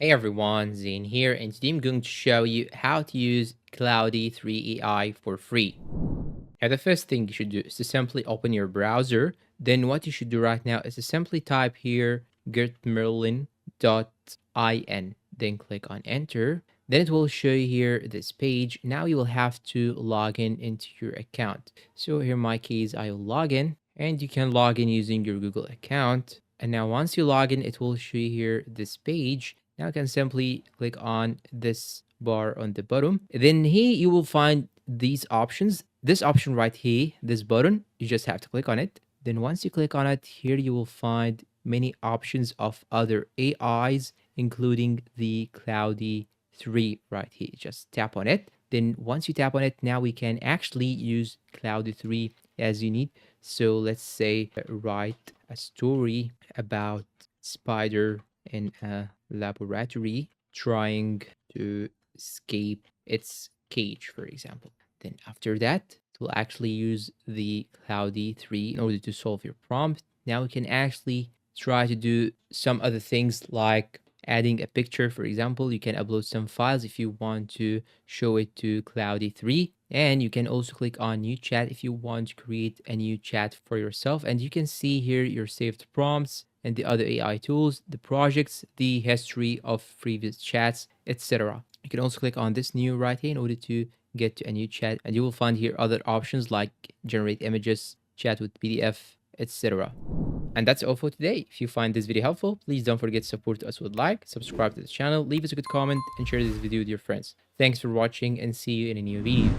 Hey everyone, Zane here, and today I'm going to show you how to use Cloudy 3 AI for free. Now, the first thing you should do is to simply open your browser. Then what you should do right now is to simply type here gertmerlin.in. Then click on enter. Then it will show you here this page. Now you will have to log in into your account. So here in my case, I will log in, and you can log in using your Google account. And now once you log in, it will show you here this page. Now you can simply click on this bar on the bottom. Then here you will find these options. This option right here, this button, you just have to click on it. Then once you click on it, here you will find many options of other AIs, including the Cloudy 3 right here. Just tap on it. Then once you tap on it, now we can actually use Cloudy 3 as you need. So let's say write a story about spider in a laboratory trying to escape its cage, for example. Then after that, it will actually use the Cloudy 3 in order to solve your prompt. Now we can actually try to do some other things like adding a picture, for example. You can upload some files if you want to show it to Cloudy 3. And you can also click on new chat if you want to create a new chat for yourself. And you can see here your saved prompts and the other AI tools, the projects, the history of previous chats, etc. You can also click on this new right here in order to get to a new chat, and you will find here other options like generate images, chat with PDF, etc. And that's all for today. If you find this video helpful, please don't forget to support us with like, subscribe to the channel, leave us a good comment, and share this video with your friends. Thanks for watching, and see you in a new video.